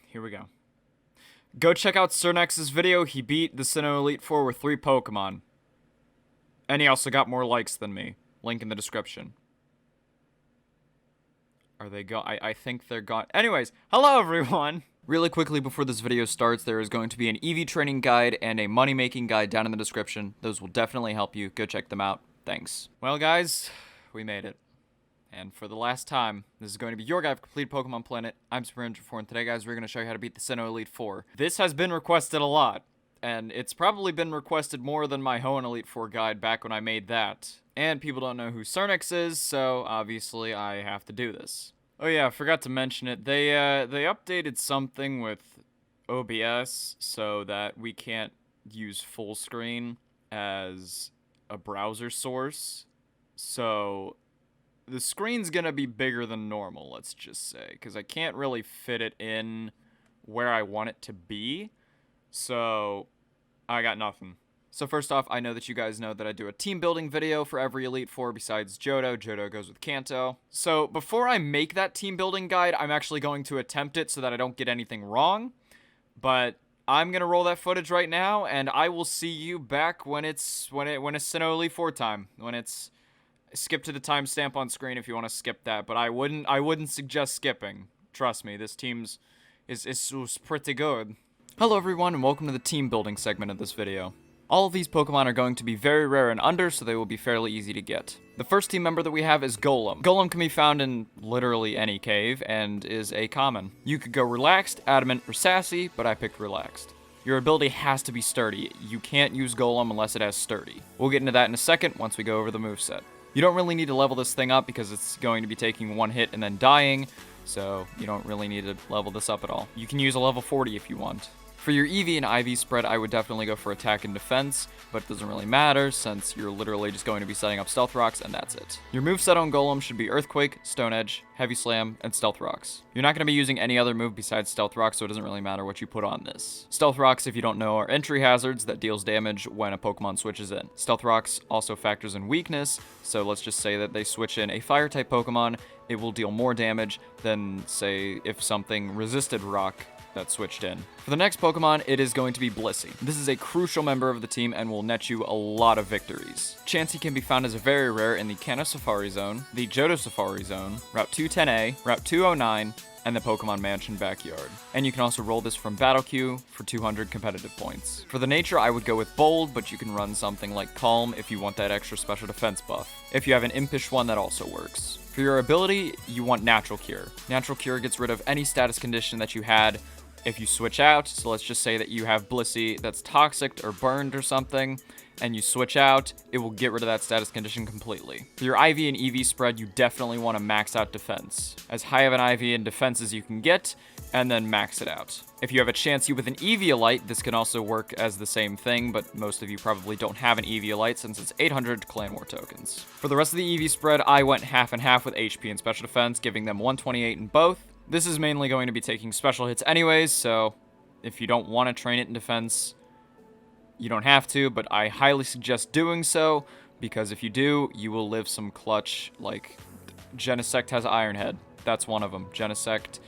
here we go. Go check out Cernex's video. He beat the Sinnoh Elite Four with 3 Pokemon. And he also got more likes than me. Link in the description. Are they I think they're gone. Anyways, hello everyone! Really quickly before this video starts, there is going to be an EV training guide and a money-making guide down in the description. Those will definitely help you. Go check them out. Thanks. Well, guys, we made it. And for the last time, this is going to be your guide for complete Pokemon Planet. I'm Super4, and today, guys, we're going to show you how to beat the Sinnoh Elite Four. This has been requested a lot, and it's probably been requested more than my Hoenn Elite Four guide back when I made that. And people don't know who Cernex is, so obviously I have to do this. Oh yeah, I forgot to mention it. They updated something with OBS so that we can't use full screen as a browser source. So the screen's gonna be bigger than normal, let's just say, because I can't really fit it in where I want it to be, so I got nothing. So first off, I know that you guys know that I do a team building video for every Elite Four besides Johto. Johto goes with Kanto. So before I make that team building guide, I'm actually going to attempt it so that I don't get anything wrong, but I'm gonna roll that footage right now, and I will see you back when it's Sinnoh Elite Four time, when it's skip to the timestamp on screen if you want to skip that, but I wouldn't suggest skipping. Trust me, this team's is pretty good. Hello everyone, and welcome to the team building segment of this video. All of these Pokemon are going to be very rare and under, so they will be fairly easy to get. The first team member that we have is Golem. Golem can be found in literally any cave, and is a common. You could go Relaxed, Adamant, or Sassy, but I picked Relaxed. Your ability has to be Sturdy. You can't use Golem unless it has Sturdy. We'll get into that in a second once we go over the moveset. You don't really need to level this thing up because it's going to be taking one hit and then dying, so you don't really need to level this up at all. You can use a level 40 if you want. For your EV and IV spread, I would definitely go for attack and defense, but it doesn't really matter since you're literally just going to be setting up Stealth Rocks and that's it. Your moveset on Golem should be Earthquake, Stone Edge, Heavy Slam, and Stealth Rocks. You're not going to be using any other move besides Stealth Rocks, so it doesn't really matter what you put on this. Stealth Rocks, if you don't know, are entry hazards that deals damage when a Pokemon switches in. Stealth Rocks also factors in weakness, so let's just say that they switch in a Fire-type Pokemon, it will deal more damage than, say, if something resisted Rock that switched in. For the next Pokemon, it is going to be Blissey. This is a crucial member of the team and will net you a lot of victories. Chansey can be found as a very rare in the Kanto Safari Zone, the Johto Safari Zone, Route 210A, Route 209, and the Pokemon Mansion Backyard. And you can also roll this from Battle Queue for 200 competitive points. For the nature, I would go with Bold, but you can run something like Calm if you want that extra special defense buff. If you have an Impish one, that also works. For your ability, you want Natural Cure. Natural Cure gets rid of any status condition that you had if you switch out. So let's just say that you have Blissey that's toxic or burned or something, and you switch out, it will get rid of that status condition completely. For your IV and EV spread, you definitely want to max out defense. As high of an IV and defense as you can get, and then max it out. If you have a Chansey with an Eviolite, this can also work as the same thing, but most of you probably don't have an Eviolite since it's 800 Clan War tokens. For the rest of the EV spread, I went half and half with HP and special defense, giving them 128 in both. This is mainly going to be taking special hits anyways, so if you don't want to train it in defense, you don't have to, but I highly suggest doing so, because if you do, you will live some clutch, like Genesect has Iron Head. That's one of them. Genesect,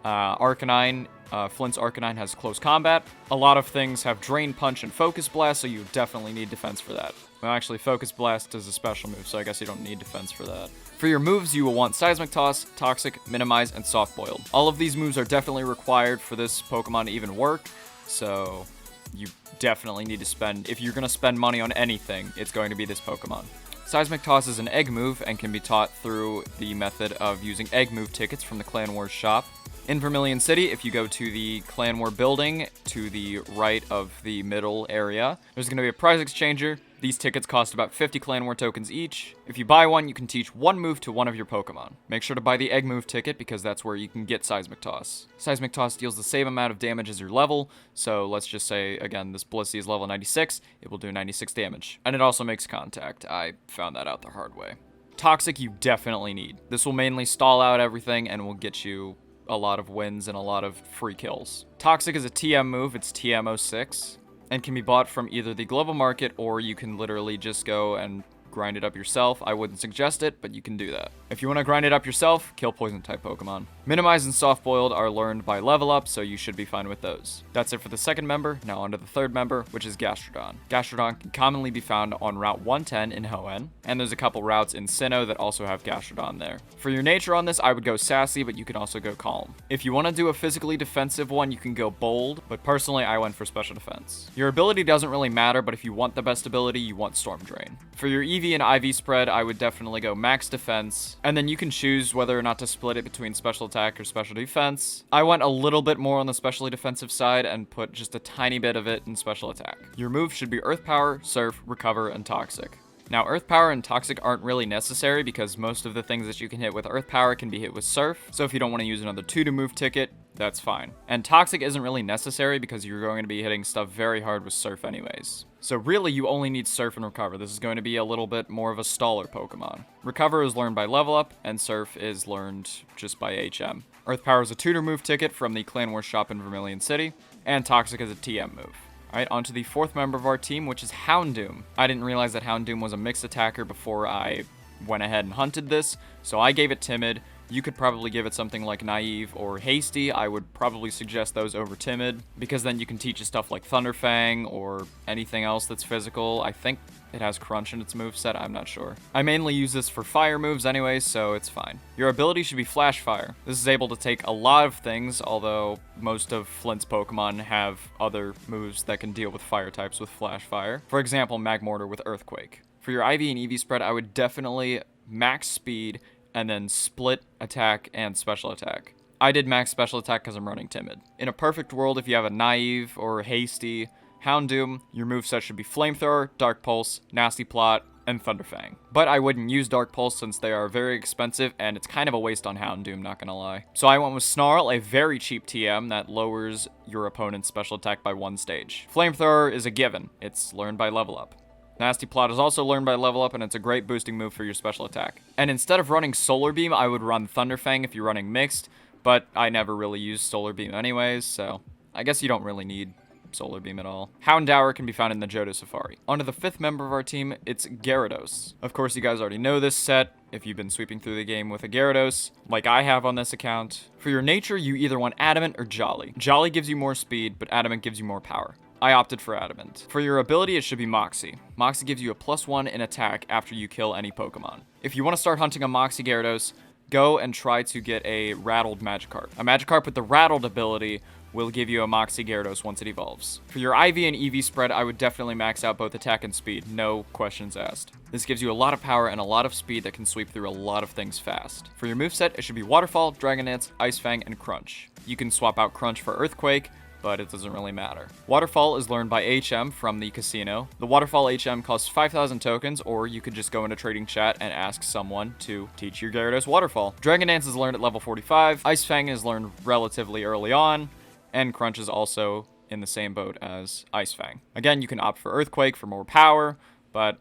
Arcanine, Flint's Arcanine has Close Combat. A lot of things have Drain Punch and Focus Blast, so you definitely need defense for that. Well, actually, Focus Blast is a special move, so I guess you don't need defense for that. For your moves, you will want Seismic Toss, Toxic, Minimize, and Soft Boiled. All of these moves are definitely required for this Pokemon to even work, so you definitely need to spend, if you're going to spend money on anything, it's going to be this Pokemon. Seismic Toss is an egg move and can be taught through the method of using egg move tickets from the Clan Wars shop. In Vermilion City, if you go to the Clan War building to the right of the middle area, there's going to be a prize exchanger. These tickets cost about 50 Clan War tokens each. If you buy one, you can teach one move to one of your Pokemon. Make sure to buy the Egg Move ticket because that's where you can get Seismic Toss. Seismic Toss deals the same amount of damage as your level, so let's just say, again, this Blissey is level 96, it will do 96 damage. And it also makes contact. I found that out the hard way. Toxic you definitely need. This will mainly stall out everything and will get you a lot of wins and a lot of free kills. Toxic is a TM move, it's TM06, and can be bought from either the global market or you can literally just go and grind it up yourself. I wouldn't suggest it, but you can do that. If you want to grind it up yourself, kill poison type Pokemon. Minimize and soft boiled are learned by level up, so you should be fine with those. That's it for the second member. Now on to the third member, which is Gastrodon. Gastrodon can commonly be found on Route 110 in Hoenn, and there's a couple routes in Sinnoh that also have Gastrodon there. For your nature on this, I would go sassy, but you can also go calm. If you want to do a physically defensive one, you can go bold, but personally I went for special defense. Your ability doesn't really matter, but if you want the best ability, you want Storm Drain. For your EV and IV spread, I would definitely go max defense, and then you can choose whether or not to split it between special attack or special defense. I went a little bit more on the specially defensive side and put just a tiny bit of it in special attack. Your moves should be Earth Power, Surf, Recover, and Toxic. Now, Earth Power and Toxic aren't really necessary because most of the things that you can hit with Earth Power can be hit with Surf, so if you don't want to use another 2 to move ticket, that's fine. And Toxic isn't really necessary because you're going to be hitting stuff very hard with Surf anyways. So really, you only need Surf and Recover. This is going to be a little bit more of a staller Pokemon. Recover is learned by level up, and Surf is learned just by HM. Earth Power is a tutor move ticket from the Clan Wars shop in Vermilion City, and Toxic is a TM move. Alright, on to the fourth member of our team, which is Houndoom. I didn't realize that Houndoom was a mixed attacker before I went ahead and hunted this, so I gave it Timid. You could probably give it something like Naive or Hasty. I would probably suggest those over Timid, because then you can teach it stuff like Thunderfang or anything else that's physical. I think it has Crunch in its moveset, I'm not sure. I mainly use this for fire moves anyway, so it's fine. Your ability should be Flash Fire. This is able to take a lot of things, although most of Flint's Pokemon have other moves that can deal with fire types with Flash Fire. For example, Magmortar with Earthquake. For your IV and EV spread, I would definitely max speed and then split attack and special attack. I did max special attack because I'm running Timid. In a perfect world, if you have a Naive or Hasty, Houndoom, your moveset should be Flamethrower, Dark Pulse, Nasty Plot, and Thunderfang. But I wouldn't use Dark Pulse since they are very expensive, and it's kind of a waste on Houndoom, not gonna lie. So I went with Snarl, a very cheap TM that lowers your opponent's special attack by 1 stage. Flamethrower is a given. It's learned by level up. Nasty Plot is also learned by level up, and it's a great boosting move for your special attack. And instead of running Solar Beam, I would run Thunderfang if you're running mixed, but I never really used Solar Beam anyways, so I guess you don't really need Solar Beam at all. Houndour can be found in the Johto Safari. On to the fifth member of our team, it's Gyarados. Of course, you guys already know this set if you've been sweeping through the game with a Gyarados, like I have on this account. For your nature, you either want Adamant or Jolly. Jolly gives you more speed, but Adamant gives you more power. I opted for Adamant. For your ability, it should be Moxie. Moxie gives you a +1 in attack after you kill any Pokemon. If you want to start hunting a Moxie Gyarados, go and try to get a Rattled Magikarp. A Magikarp with the Rattled ability will give you a Moxie Gyarados once it evolves. For your IV and EV spread, I would definitely max out both attack and speed, no questions asked. This gives you a lot of power and a lot of speed that can sweep through a lot of things fast. For your moveset, it should be Waterfall, Dragon Dance, Ice Fang, and Crunch. You can swap out Crunch for Earthquake, but it doesn't really matter. Waterfall is learned by HM from the casino. The Waterfall HM costs 5,000 tokens, or you could just go into trading chat and ask someone to teach your Gyarados Waterfall. Dragon Dance is learned at level 45, Ice Fang is learned relatively early on, and Crunch is also in the same boat as Ice Fang. Again, you can opt for Earthquake for more power, but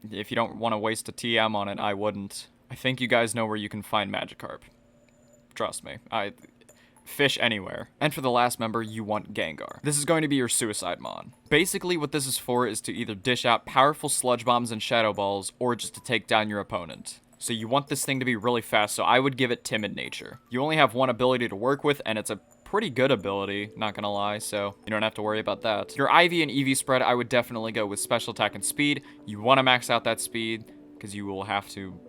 if you don't want to waste a TM on it, I wouldn't. I think you guys know where you can find Magikarp. Trust me. Fish anywhere. And for the last member, you want Gengar. This is going to be your Suicide Mon. Basically, what this is for is to either dish out powerful Sludge Bombs and Shadow Balls, or just to take down your opponent. So you want this thing to be really fast, so I would give it Timid Nature. You only have one ability to work with, and it's a pretty good ability, not gonna lie, so you don't have to worry about that. Your IV and EV spread, I would definitely go with Special Attack and Speed. You want to max out that speed, because you will have to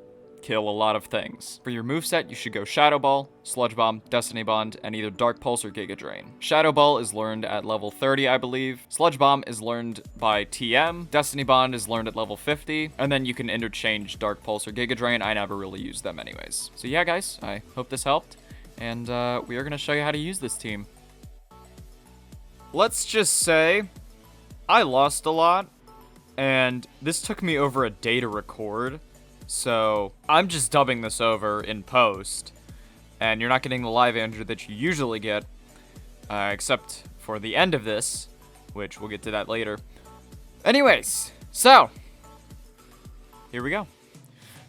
kill a lot of things. For your moveset, you should go Shadow Ball, Sludge Bomb, Destiny Bond, and either Dark Pulse or Giga Drain. Shadow Ball is learned at level 30, I believe. Sludge Bomb is learned by TM. Destiny Bond is learned at level 50. And then you can interchange Dark Pulse or Giga Drain. I never really used them anyways. So yeah, guys, I hope this helped. And we are going to show you how to use this team. Let's just say I lost a lot, and this took me over a day to record. So I'm just dubbing this over in post, and you're not getting the live Andrew that you usually get, except for the end of this, which we'll get to that later. Anyways, so here we go.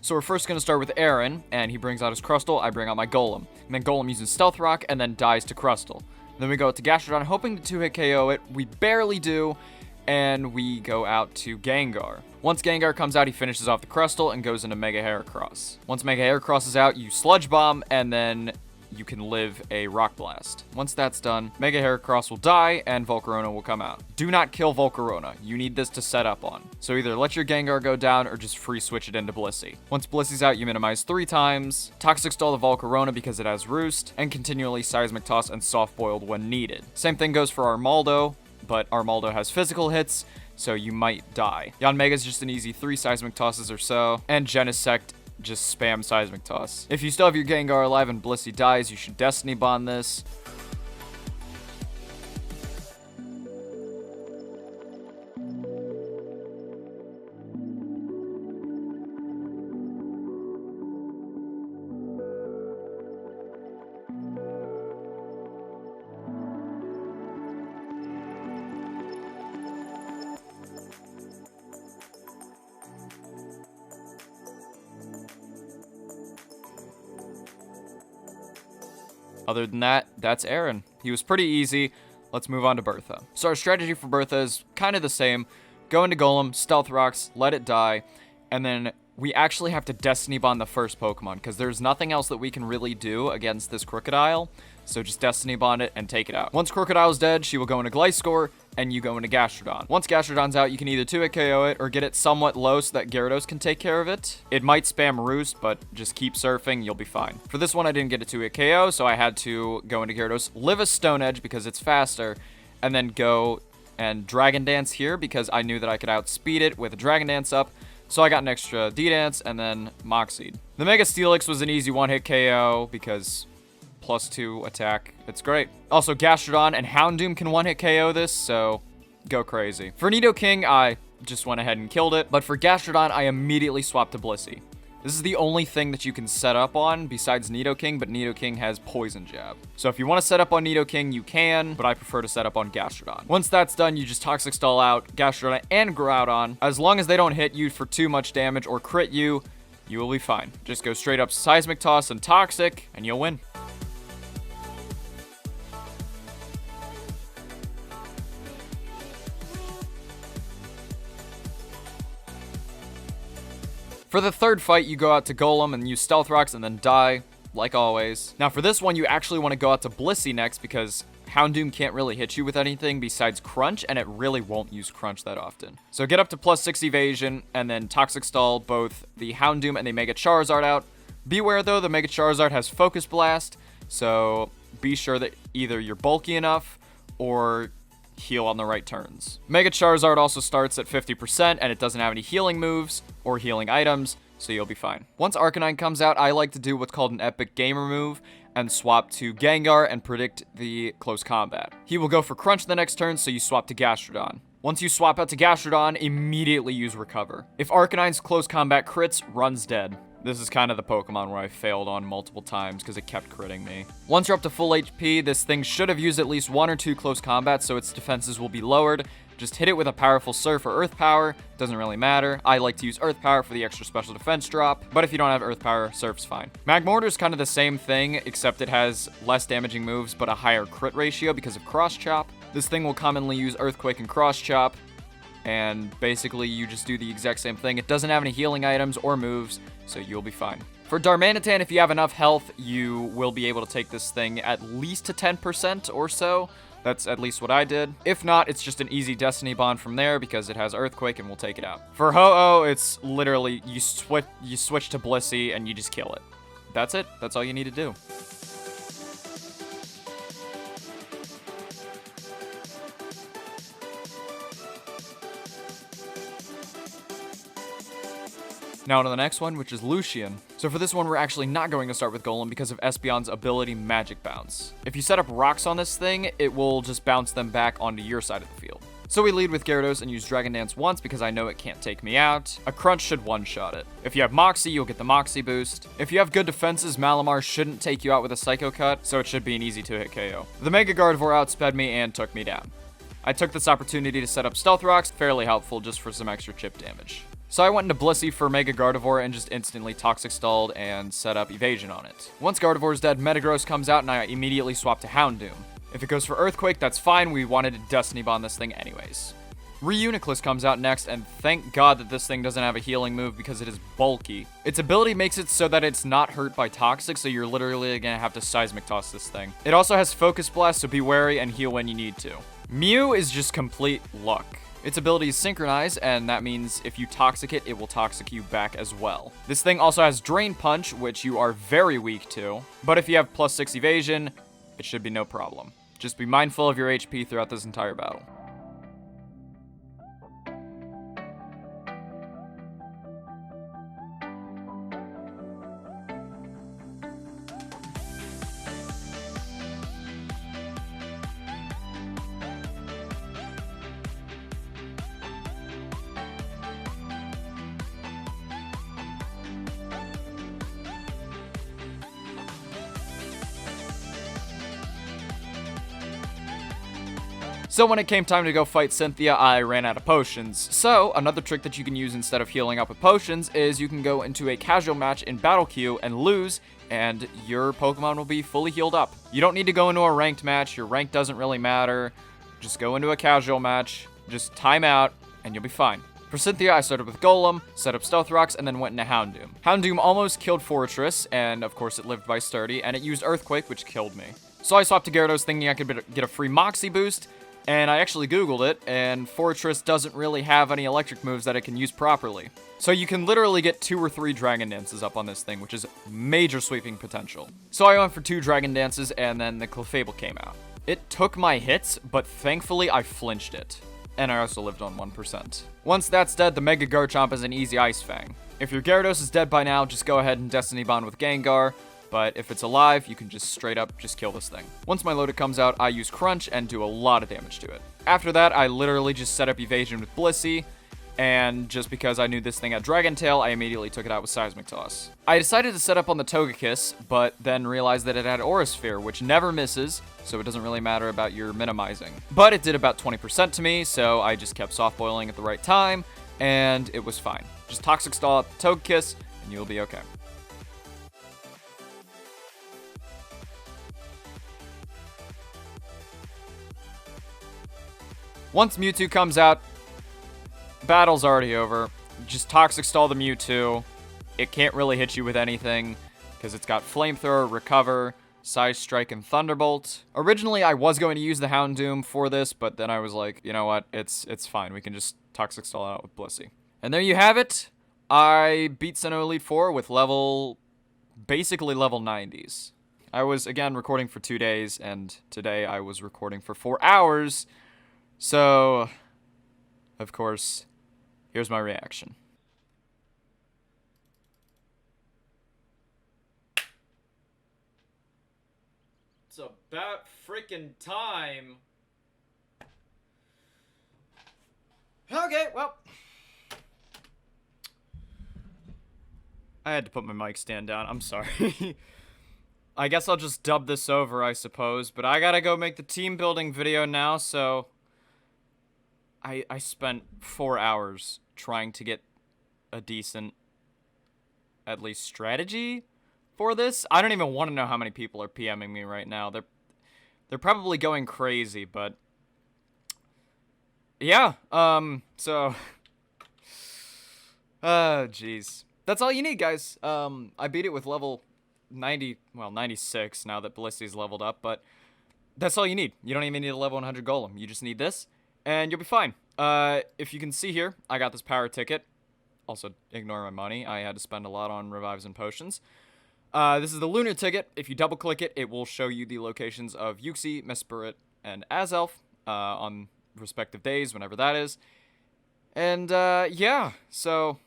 So we're first going to start with Aaron, and he brings out his Crustle, I bring out my Golem. And then Golem uses Stealth Rock, and then dies to Crustle. Then we go to Gastrodon, hoping to 2-hit KO it. We barely do, and we go out to Gengar. Once Gengar comes out, he finishes off the Crustle and goes into Mega Heracross. Once Mega Heracross is out, you Sludge Bomb, and then you can live a Rock Blast. Once that's done, Mega Heracross will die and Volcarona will come out. Do not kill Volcarona. You need this to set up on. So either let your Gengar go down or just free switch it into Blissey. Once Blissey's out, you minimize 3 times, Toxic Stall the Volcarona because it has Roost, and continually Seismic Toss and Soft Boiled when needed. Same thing goes for Armaldo, but Armaldo has physical hits, so you might die. Yanmega's just an easy 3 Seismic Tosses or so, and Genesect just spam Seismic Toss. If you still have your Gengar alive and Blissey dies, you should Destiny Bond this. Other than that, that's Aaron. He was pretty easy. Let's move on to Bertha. So our strategy for Bertha is kind of the same. Go into Golem, Stealth Rocks, let it die, and then we actually have to Destiny Bond the first Pokemon, because there's nothing else that we can really do against this Crocodile, so just Destiny Bond it and take it out. Once Crocodile's dead, she will go into Gliscor, and you go into Gastrodon. Once Gastrodon's out, you can either 2-hit KO it, or get it somewhat low so that Gyarados can take care of it. It might spam Roost, but just keep surfing, you'll be fine. For this one, I didn't get a 2-hit KO, so I had to go into Gyarados, live a Stone Edge because it's faster, and then go and Dragon Dance here because I knew that I could outspeed it with a Dragon Dance up, so I got an extra D-Dance and then Moxied. The Mega Steelix was an easy 1-hit KO because +2 attack. It's great. Also, Gastrodon and Houndoom can 1-hit KO this, so go crazy. For Nidoking, I just went ahead and killed it, but for Gastrodon, I immediately swapped to Blissey. This is the only thing that you can set up on besides Nidoking, but Nidoking has Poison Jab. So if you want to set up on Nidoking, you can, but I prefer to set up on Gastrodon. Once that's done, you just Toxic Stall out Gastrodon and Groudon. As long as they don't hit you for too much damage or crit you, you will be fine. Just go straight up Seismic Toss and Toxic, and you'll win. For the third fight, you go out to Golem and use Stealth Rocks and then die, like always. Now for this one, you actually want to go out to Blissey next because Houndoom can't really hit you with anything besides Crunch, and it really won't use Crunch that often. So get up to +6 evasion, and then Toxic Stall both the Houndoom and the Mega Charizard out. Beware though, the Mega Charizard has Focus Blast, so be sure that either you're bulky enough or heal on the right turns. Mega Charizard also starts at 50%, and it doesn't have any healing moves or healing items, so you'll be fine. Once Arcanine comes out, I like to do what's called an Epic Gamer move and swap to Gengar and predict the close combat. He will go for Crunch the next turn, so you swap to Gastrodon. Once you swap out to Gastrodon, immediately use Recover. If Arcanine's close combat crits, run's dead. This is kind of the Pokemon where I failed on multiple times because it kept critting me. Once you're up to full HP, this thing should have used at least 1 or 2 close combats, so its defenses will be lowered. Just hit it with a powerful Surf or Earth Power. Doesn't really matter. I like to use Earth Power for the extra special defense drop, but if you don't have Earth Power, Surf's fine. Magmortar is kind of the same thing, except it has less damaging moves, but a higher crit ratio because of Cross Chop. This thing will commonly use Earthquake and Cross Chop, and basically you just do the exact same thing. It doesn't have any healing items or moves, so you'll be fine. For Darmanitan, if you have enough health, you will be able to take this thing at least to 10% or so. That's at least what I did. If not, it's just an easy Destiny Bond from there because it has Earthquake and we'll take it out. For Ho-Oh, it's literally you switch to Blissey and you just kill it. That's it. That's all you need to do. Now to the next one, which is Lucian. So for this one, we're actually not going to start with Golem because of Espeon's ability Magic Bounce. If you set up rocks on this thing, it will just bounce them back onto your side of the field. So we lead with Gyarados and use Dragon Dance once because I know it can't take me out. A Crunch should one-shot it. If you have Moxie, you'll get the Moxie boost. If you have good defenses, Malamar shouldn't take you out with a Psycho Cut, so it should be an easy 2-hit KO. The Mega Gardevoir outsped me and took me down. I took this opportunity to set up Stealth Rocks, fairly helpful just for some extra chip damage. So I went into Blissey for Mega Gardevoir and just instantly Toxic Stalled and set up Evasion on it. Once Gardevoir's dead, Metagross comes out and I immediately swap to Houndoom. If it goes for Earthquake, that's fine. We wanted to Destiny Bond this thing anyways. Reuniclus comes out next, and thank God that this thing doesn't have a healing move because it is bulky. Its ability makes it so that it's not hurt by toxic, so you're literally gonna have to seismic toss this thing. It also has focus blast, so be wary and heal when you need to. Mew is just complete luck. Its ability is synchronize, and that means if you toxic it, it will toxic you back as well. This thing also has drain punch, which you are very weak to, but if you have +6 evasion, it should be no problem. Just be mindful of your HP throughout this entire battle. So when it came time to go fight Cynthia, I ran out of potions. So another trick that you can use instead of healing up with potions is you can go into a casual match in battle queue and lose, and your Pokemon will be fully healed up. You don't need to go into a ranked match. Your rank doesn't really matter. Just go into a casual match, just time out, and you'll be fine. For Cynthia, I started with Golem, set up Stealth Rocks, and then went into Houndoom. Houndoom almost killed Fortress, and of course it lived by Sturdy, and it used Earthquake, which killed me. So I swapped to Gyarados thinking I could get a free Moxie boost, and I actually Googled it, and Fortress doesn't really have any electric moves that it can use properly. So you can literally get 2 or 3 Dragon Dances up on this thing, which is major sweeping potential. So I went for 2 Dragon Dances, and then the Clefable came out. It took my hits, but thankfully I flinched it. And I also lived on 1%. Once that's dead, the Mega Garchomp is an easy Ice Fang. If your Gyarados is dead by now, just go ahead and Destiny Bond with Gengar. But if it's alive, you can just straight up just kill this thing. Once my loader comes out, I use Crunch and do a lot of damage to it. After that, I literally just set up Evasion with Blissey, and just because I knew this thing had Dragon Tail, I immediately took it out with Seismic Toss. I decided to set up on the Togekiss, but then realized that it had Aura Sphere, which never misses, so it doesn't really matter about your minimizing. But it did about 20% to me, so I just kept soft boiling at the right time, and it was fine. Just Toxic Stall out the Togekiss, and you'll be okay. Once Mewtwo comes out, battle's already over. Just Toxic Stall the Mewtwo. It can't really hit you with anything because it's got Flamethrower, Recover, Size Strike, and Thunderbolt. Originally, I was going to use the Houndoom for this, but then I was like, you know what? It's fine. We can just Toxic Stall out with Blissey. And there you have it. I beat Sinnoh Elite Four with basically level 90s. I was, again, recording for 2 days, and today I was recording for 4 hours. So, of course, here's my reaction. It's about freaking time. Okay, well. I had to put my mic stand down. I'm sorry. I guess I'll just dub this over, I suppose. But I gotta go make the team building video now, so I spent 4 hours trying to get a decent, at least, strategy for this. I don't even want to know how many people are PMing me right now. They're probably going crazy, but yeah. So jeez. That's all you need, guys. I beat it with level 90, well, 96 now that Blissey's leveled up, but that's all you need. You don't even need a level 100 Golem. You just need this, and you'll be fine. If you can see here, I got this power ticket. Also, ignore my money. I had to spend a lot on revives and potions. This is the lunar ticket. If you double-click it, it will show you the locations of Uxie, Mesprit, and Azelf on respective days, whenever that is. And, yeah, so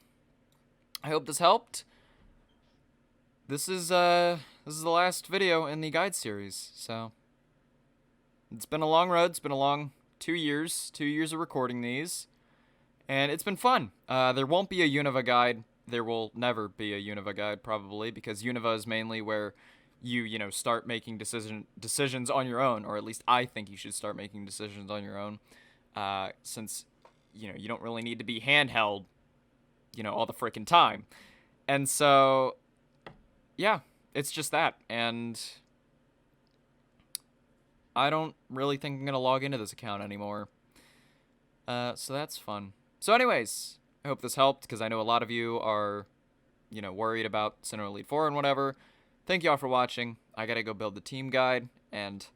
I hope this helped. This is the last video in the guide series, so it's been a long road. It's been a long 2 years of recording these, and it's been fun. There won't be a Unova guide. There will never be a Unova guide, probably, because Unova is mainly where you start making decisions on your own, or at least I think you should start making decisions on your own, since, you don't really need to be handheld, all the freaking time. And so, yeah, it's just that, and I don't really think I'm going to log into this account anymore. So that's fun. So anyways, I hope this helped, because I know a lot of you are, worried about Sinnoh Elite 4 and whatever. Thank you all for watching. I gotta go build the team guide, and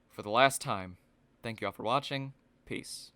for the last time, thank you all for watching. Peace.